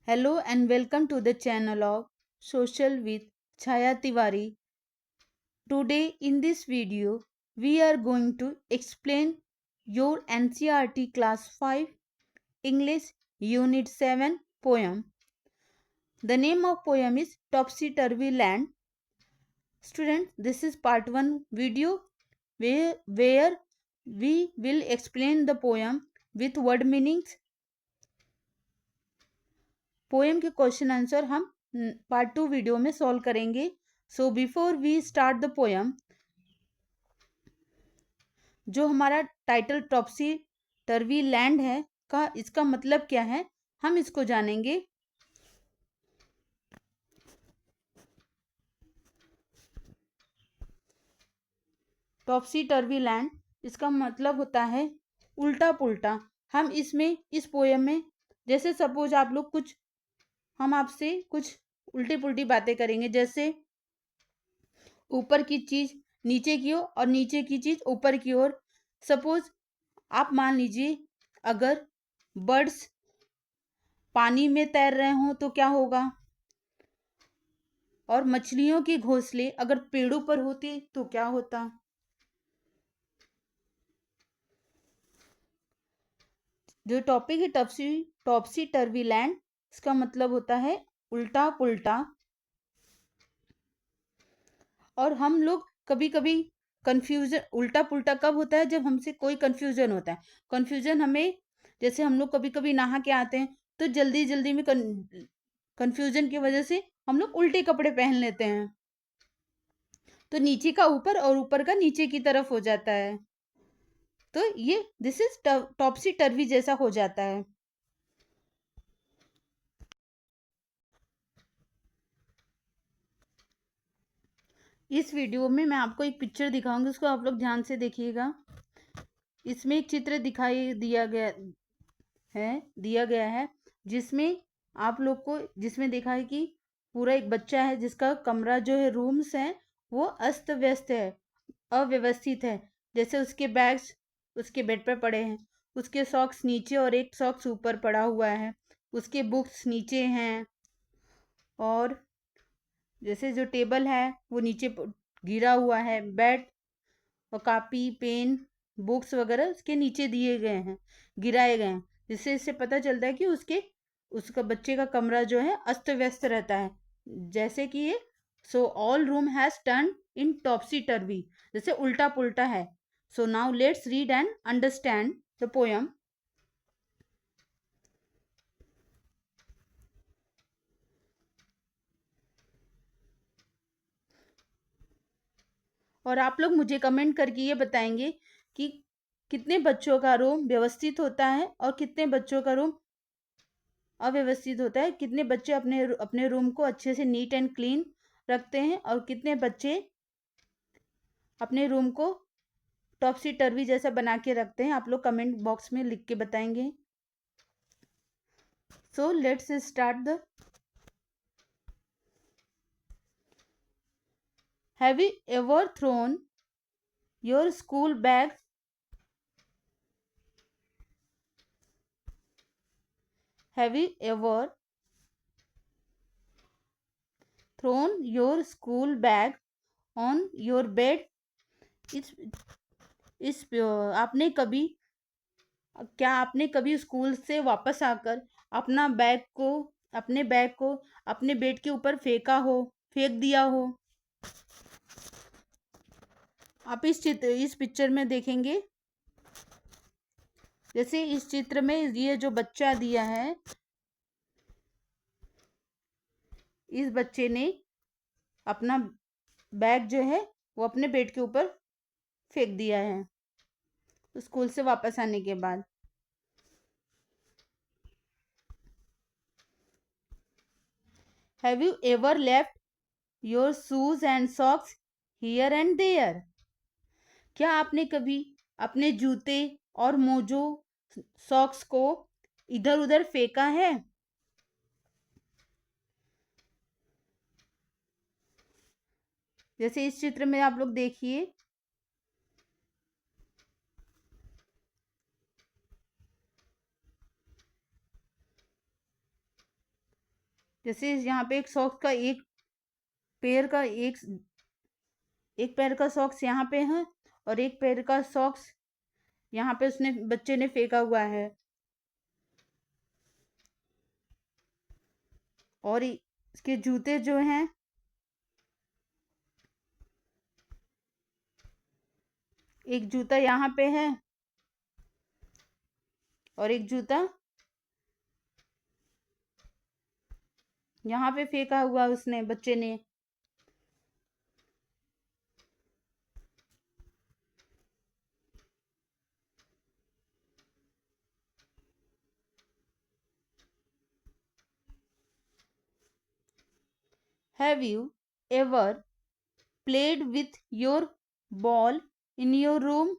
Hello and welcome to the channel of Social with Chaya Tiwari. Today in this video we are going to explain your NCERT class 5 English unit 7 poem. The name of poem is Topsy Turvy Land. Students, this is part 1 video where we will explain the poem with word meanings. Poem के question answer हम part 2 video में solve करेंगे. So before we start the poem, जो हमारा title Topsy turvy land है का इसका मतलब क्या है हम इसको जानेंगे. टॉप्सी टर्वी लैंड इसका मतलब होता है उल्टा पुल्टा. हम इसमें इस पोएम में जैसे सपोज आप लोग कुछ हम आपसे कुछ उल्टी पुल्टी बातें करेंगे, जैसे ऊपर की चीज नीचे की ओर और नीचे की चीज ऊपर की ओर. सपोज आप मान लीजिए अगर बर्ड्स पानी में तैर रहे हो तो क्या होगा, और मछलियों की घोंसले अगर पेड़ों पर होती तो क्या होता. जो टॉपिक है टॉप्सी टर्वी लैंड, इसका मतलब होता है उल्टा पुल्टा. और हम लोग कभी कभी कंफ्यूजन, उल्टा पुल्टा कब होता है जब हमसे कोई कंफ्यूजन होता है. कंफ्यूजन हमें, जैसे हम लोग कभी कभी नहा के आते हैं तो जल्दी जल्दी में कंफ्यूजन की वजह से हम लोग उल्टे कपड़े पहन लेते हैं, तो नीचे का ऊपर और ऊपर का नीचे की तरफ हो जाता है. तो ये दिस इज टॉप्सी टर्वी जैसा हो जाता है. इस वीडियो में मैं आपको एक पिक्चर दिखाऊंगी, उसको आप लोग ध्यान से देखिएगा. इसमें एक चित्र दिखाई दिया गया है जिसमें आप लोग को जिसमें देखा है कि पूरा एक बच्चा है जिसका कमरा जो है रूम्स है वो अस्त व्यस्त है, अव्यवस्थित है. जैसे उसके बैग्स उसके बेड पर पड़े हैं, उसके सॉक्स नीचे और एक सॉक्स ऊपर पड़ा हुआ है, उसके बुक्स नीचे हैं, और जैसे जो टेबल है वो नीचे गिरा हुआ है, बेड और कापी पेन बुक्स वगैरह उसके नीचे दिए गए हैं, गिराए गए हैं, जिससे इससे पता चलता है कि उसका बच्चे का कमरा जो है अस्त व्यस्त रहता है. जैसे कि ये so all room has turn in topsy turvy, जैसे उल्टा पुल्टा है. So now let's read and understand the poem. और आप लोग मुझे कमेंट करके ये बताएंगे कि कितने बच्चों का रूम व्यवस्थित होता है और कितने बच्चों का रूम अव्यवस्थित होता है. कितने बच्चे अपने अपने रूम को अच्छे से नीट एंड क्लीन रखते हैं और कितने बच्चे अपने रूम को टॉप्सी टर्वी जैसा बना के रखते हैं. आप लोग कमेंट बॉक्स में लिख के बताएंगे. So let's start the. Have you ever thrown your school bag have you ever thrown your school bag on your bed. इस आपने कभी स्कूल से वापस आकर अपने बैग को अपने बेड के ऊपर फेंक दिया हो. आप इस पिक्चर में देखेंगे, जैसे इस चित्र में ये जो बच्चा दिया है, इस बच्चे ने अपना बैग जो है वो अपने बेड के ऊपर फेंक दिया है स्कूल से वापस आने के बाद. Have you ever left your shoes and socks here and there. क्या आपने कभी अपने जूते और मोजो सॉक्स को इधर उधर फेंका है. जैसे इस चित्र में आप लोग देखिए, जैसे यहाँ पे एक सॉक्स का पैर का एक पैर का सॉक्स यहाँ पे है और एक पैर का सॉक्स यहाँ पे बच्चे ने फेंका हुआ है। और इसके जूते जो हैं एक जूता यहाँ पे है और एक जूता यहाँ पे फेंका हुआ बच्चे ने। Have you ever played with your ball in your room?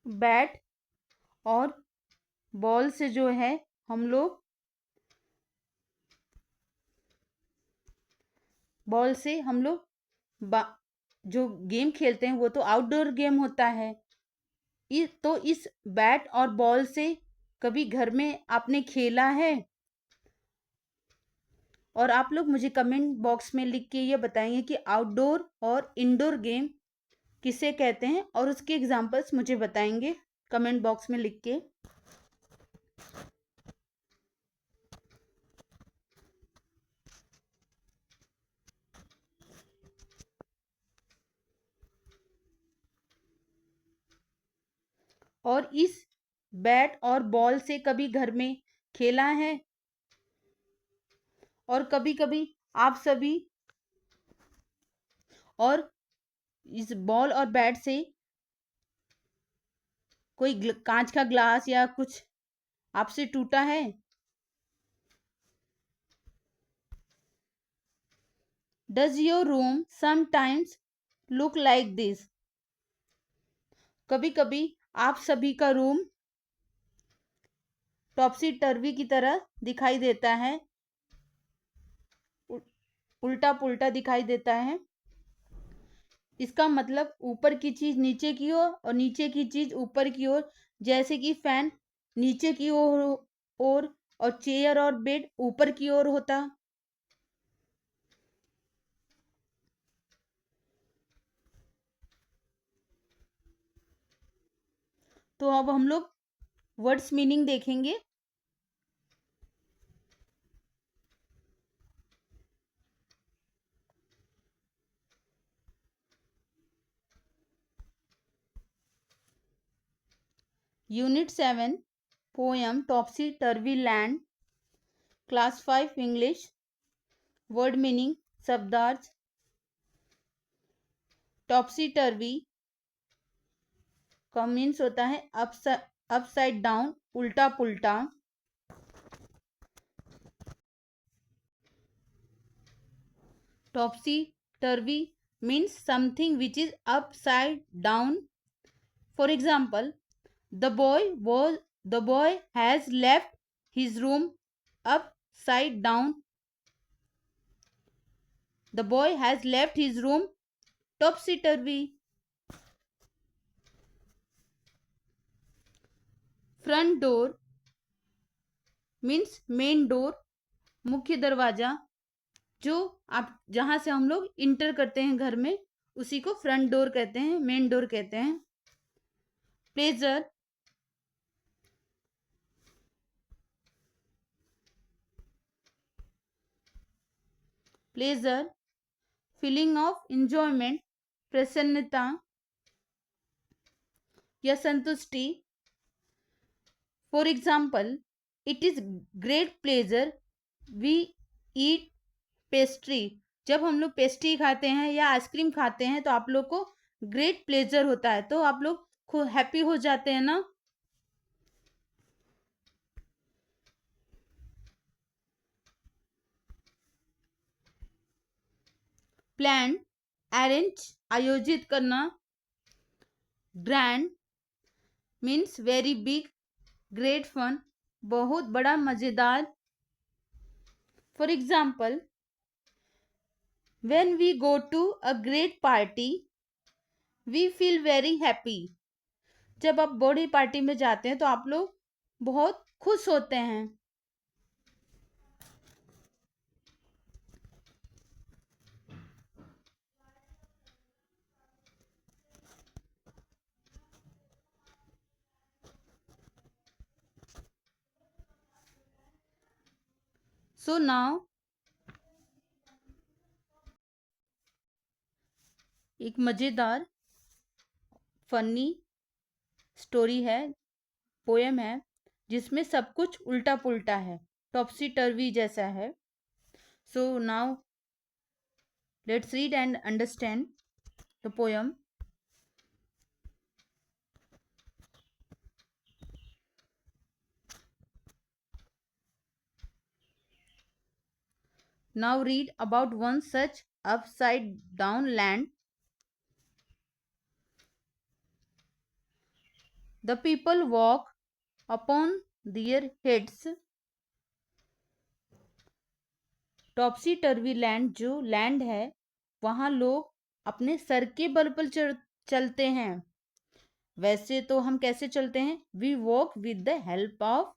Bat और बॉल से जो है हम लोग जो गेम खेलते हैं वो तो आउटडोर गेम होता है। तो इस बैट और बॉल से कभी घर में आपने खेला है? और आप लोग मुझे कमेंट बॉक्स में लिख के ये बताएंगे कि आउटडोर और इंडोर गेम किसे कहते हैं और उसके एग्जांपल्स मुझे बताएंगे कमेंट बॉक्स में लिख के। और इस बैट और बॉल से कभी घर में खेला है? और कभी कभी आप सभी और इस बॉल और बैट से कोई कांच का ग्लास या कुछ आपसे टूटा है? Does your room sometimes look like this? कभी कभी आप सभी का रूम टॉपसी टर्वी की तरह दिखाई देता है, उल्टा पुल्टा दिखाई देता है। इसका मतलब ऊपर की चीज नीचे की ओर और नीचे की चीज ऊपर की ओर, जैसे कि फैन नीचे की ओर और चेयर और बेड ऊपर की ओर होता। तो अब हम लोग वर्ड्स मीनिंग देखेंगे। Unit 7 poem topsy turvy land, class 5 English. Word meaning शब्दार्थ। टॉपसी टर्वी का मीन्स होता है अपसाइड डाउन, उल्टा पुल्टा। टॉपसी टर्वी means something which is upside down. For example, the boy has left his room upside down. The boy has left his room topsy turvy. Front door means main door, मुख्य दरवाजा, जो आप जहां से हम लोग इंटर करते हैं घर में, उसी को फ्रंट डोर कहते हैं, मेन डोर कहते हैं। Pleasure pleasure feeling of enjoyment, प्रसन्नता या संतुष्टि। For example, it is great pleasure we eat pastry. जब हम लोग पेस्ट्री खाते हैं या आइसक्रीम खाते हैं तो आप लोग को ग्रेट प्लेजर होता है, तो आप लोग खूब हैप्पी हो जाते हैं ना। प्लान अरेंज, आयोजित करना। Grand means very big, great fun, बहुत बड़ा मजेदार। For example, When we go to a great party, we feel very happy. जब आप बड़ी पार्टी में जाते हैं तो आप लोग बहुत खुश होते हैं. So now एक मजेदार फनी स्टोरी है, पोएम है, जिसमें सब कुछ उल्टा पुल्टा है, टॉपसी टर्वी जैसा है. So now let's read and understand the poem. Now read about one such upside down land. The people walk upon their heads. टॉपसी turvy land जो लैंड है वहां लोग अपने सर के बल पर चलते हैं. वैसे तो हम कैसे चलते हैं? We walk with the help of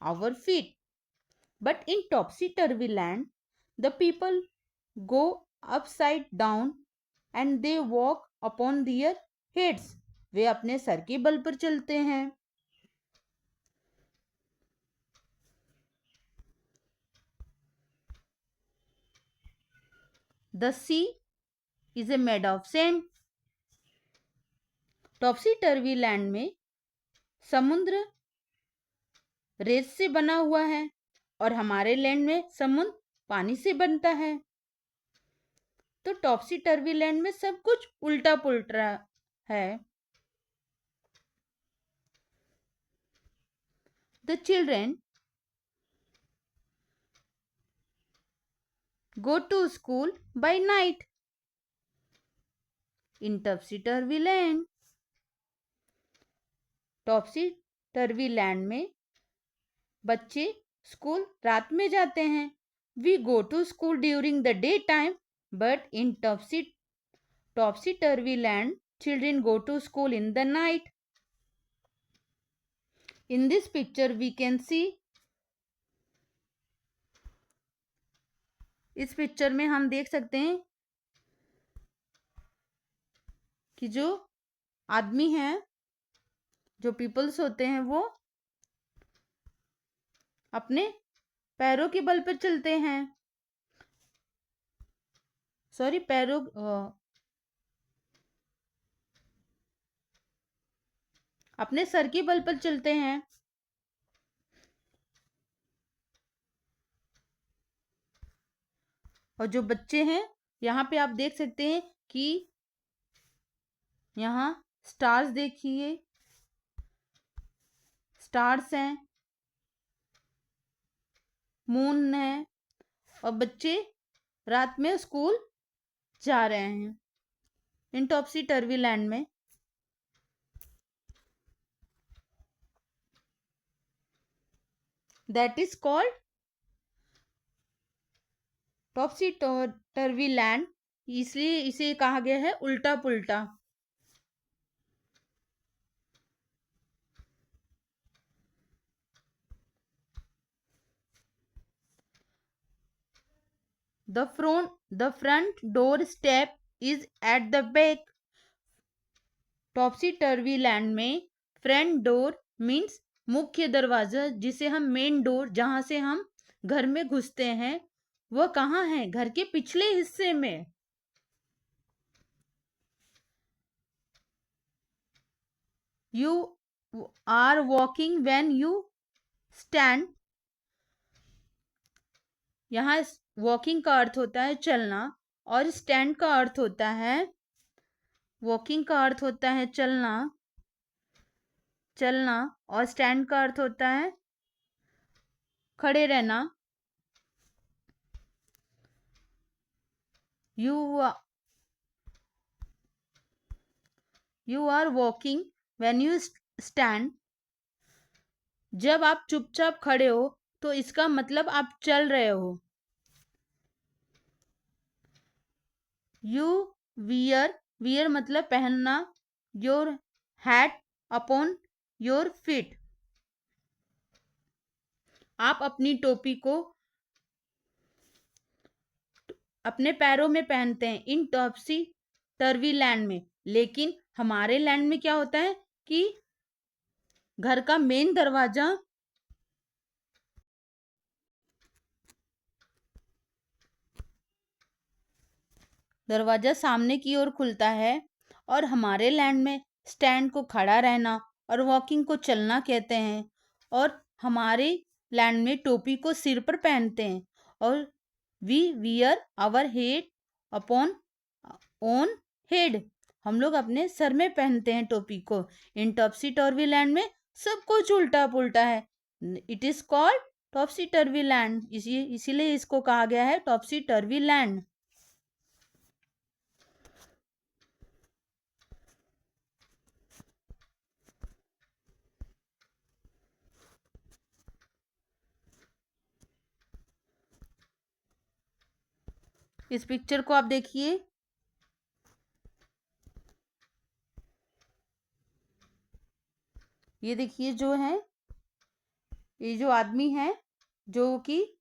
our feet. But in topsy turvy land the people go upside down and they walk upon their heads. वे अपने सर के बल पर चलते हैं. The sea is a made of sand. टॉपसी turvy land में समुद्र रेत से बना हुआ है और हमारे लैंड में समुद्र पानी से बनता है. तो टॉपसी टर्वी लैंड में सब कुछ उल्टा पुल्टा है. The children go to school by night in topsy turvy land. Topsy turvy land में बच्चे स्कूल रात में जाते हैं. We go to school during the day time but in topsy turvy land children go to school in the night. In this picture we can see, इस picture में हम देख सकते हैं कि जो आदमी हैं, जो पीपल्स होते हैं, वो अपने पैरों के बल पर चलते हैं. सॉरी, पैरों अपने सर के बल पर चलते हैं. और जो बच्चे हैं, यहाँ पे आप देख सकते हैं कि यहाँ स्टार्स देखिए, स्टार्स हैं, मून है, और बच्चे रात में स्कूल जा रहे हैं इन टॉपसी टर्वी लैंड में. That is called टॉपसी turvy land. इसलिए इसे कहा गया है उल्टा पुल्टा. The front door step is at the back. टॉपसी turvy land में फ्रंट डोर मीन्स मुख्य दरवाजा, जिसे हम मेन डोर, जहां से हम घर में घुसते हैं, वह कहाँ है? घर के पिछले हिस्से में. You are walking when you stand. यहाँ वॉकिंग का अर्थ होता है चलना, और स्टैंड का अर्थ होता है, वॉकिंग का अर्थ होता है चलना, चलना, और स्टैंड का अर्थ होता है खड़े रहना. You are walking when you stand. जब आप चुपचाप खड़े हो तो इसका मतलब आप चल रहे हो. यू वियर मतलब पहनना, your hat upon your feet, आप अपनी टोपी को अपने पैरों में पहनते हैं इन टॉप्सी टर्वी लैंड में। लेकिन हमारे लैंड में क्या होता है कि घर का मेन दरवाजा सामने की ओर खुलता है, और हमारे लैंड में स्टैंड को खड़ा रहना और वॉकिंग को चलना कहते हैं। और हमारे लैंड में टोपी को सिर पर पहनते हैं, और we wear our head upon own head, हम लोग अपने सर में पहनते हैं टोपी को। इन टॉप्सी टर्वी लैंड में सब कुछ उल्टा पुल्टा है। It is called Topsy turvy land, इसीलिए इसको कहा गया है टॉप्सी टर्वी लैंड। इस पिक्चर को आप देखिए, ये देखिए जो है, ये जो आदमी है जो कि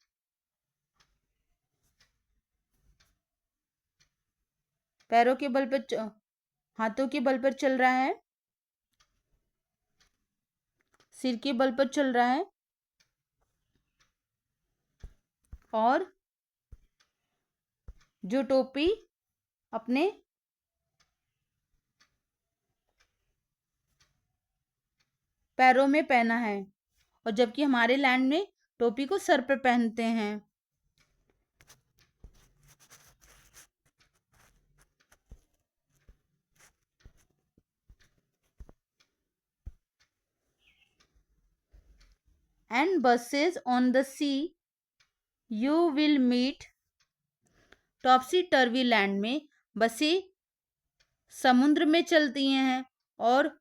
पैरों के बल पर हाथों के बल पर चल रहा है, सिर के बल पर चल रहा है, और जो टोपी अपने पैरों में पहना है, और जबकि हमारे लैंड में टोपी को सर पर पहनते हैं। And buses on the sea you will meet, topsy turvy land में बसें समुद्र में चलती हैं, और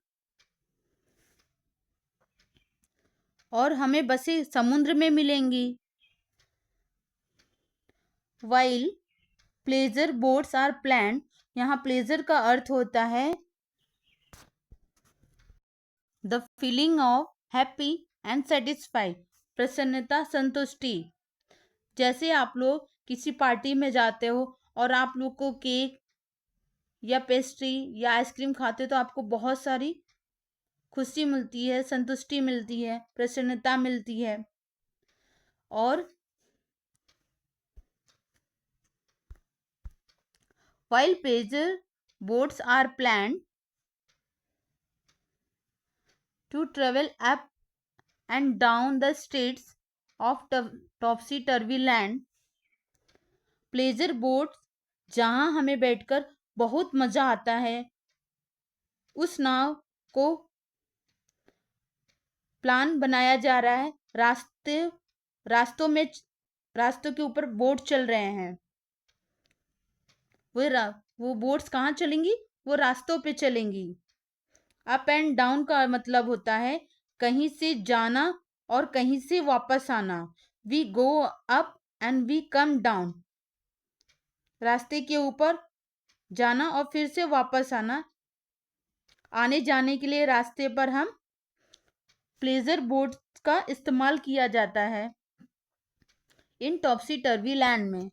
हमें बसें समुद्र में मिलेंगी। While pleasure boats are planned, यहाँ प्लेजर का अर्थ होता है the feeling of happy and satisfied, प्रसन्नता संतुष्टि। जैसे आप लोग किसी पार्टी में जाते हो और आप लोग को केक या पेस्ट्री या आइसक्रीम खाते हो तो आपको बहुत सारी खुशी मिलती है, संतुष्टि मिलती है, प्रसन्नता मिलती है। और while pleasure boats are planned to travel up and down the streets of topsy turvy land, pleasure boat जहां हमें बैठकर बहुत मजा आता है, उस नाव को प्लान बनाया जा रहा है, रास्तों में रास्तों के ऊपर बोट चल रहे हैं। वो बोट्स कहाँ चलेंगी? वो रास्तों पे चलेंगी। अप एंड डाउन का मतलब होता है कहीं से जाना और कहीं से वापस आना। We go up and we come down, रास्ते के ऊपर जाना और फिर से वापस आना। आने जाने के लिए रास्ते पर हम प्लेजर बोट का इस्तेमाल किया जाता है इन टॉप्सी टर्वी लैंड में।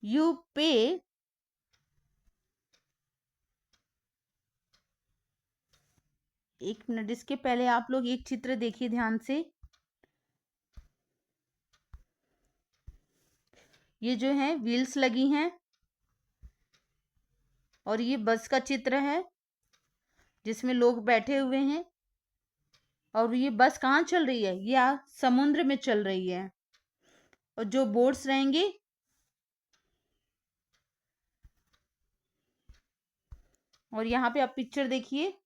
यू पे एक मिनट, इसके पहले आप लोग एक चित्र देखिए ध्यान से। ये जो है व्हील्स लगी हैं, और ये बस का चित्र है जिसमें लोग बैठे हुए हैं। और ये बस कहाँ चल रही है? ये समुद्र में चल रही है। और जो बोट्स रहेंगे, और यहाँ पे आप पिक्चर देखिए,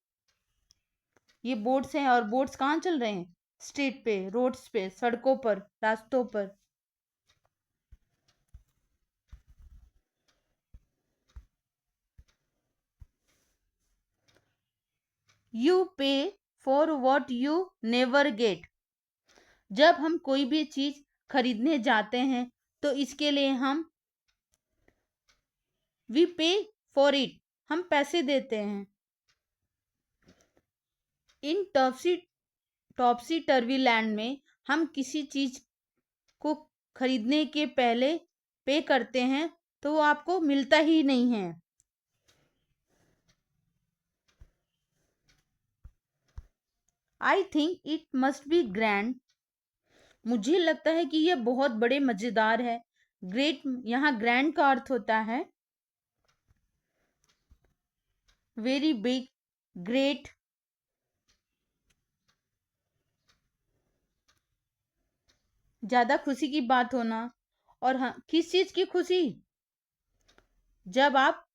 ये बोट्स हैं, और बोट्स कहाँ चल रहे हैं? स्ट्रीट पे, रोड्स पे, सड़कों पर, रास्तों पर। यू पे for what you never get. जब हम कोई भी चीज खरीदने जाते हैं तो इसके लिए हम वी पे फॉर इट, हम पैसे देते हैं। इन टॉपसी टर्वी लैंड में हम किसी चीज को खरीदने के पहले पे करते हैं तो वो आपको मिलता ही नहीं है। I think it must be grand, मुझे लगता है कि यह बहुत बड़े मजेदार है। ग्रेट, यहाँ ग्रैंड का अर्थ होता है वेरी बिग, ग्रेट। ज्यादा खुशी की बात होना। और हाँ, किस चीज की खुशी? जब आप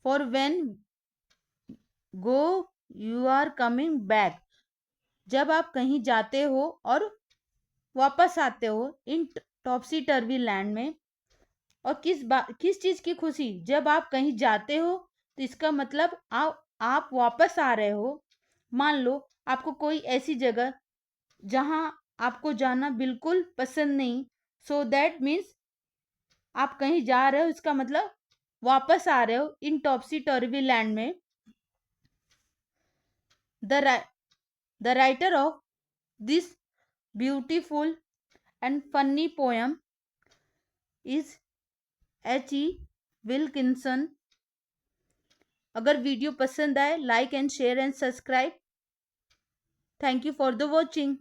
for when go you are coming back, जब आप कहीं जाते हो और वापस आते हो इन टॉपसी टर्वी लैंड में। और किस चीज की खुशी? जब आप कहीं जाते हो तो इसका मतलब आप वापस आ रहे हो। मान लो आपको कोई ऐसी जगह जहां आपको जाना बिल्कुल पसंद नहीं, सो दैट मीन्स आप कहीं जा रहे हो, इसका मतलब वापस आ रहे हो इन टॉपसी टर्वी लैंड में। The writer of this beautiful and funny poem is H.E. Wilkinson. अगर वीडियो पसंद आए, like and share and subscribe. Thank you for the watching.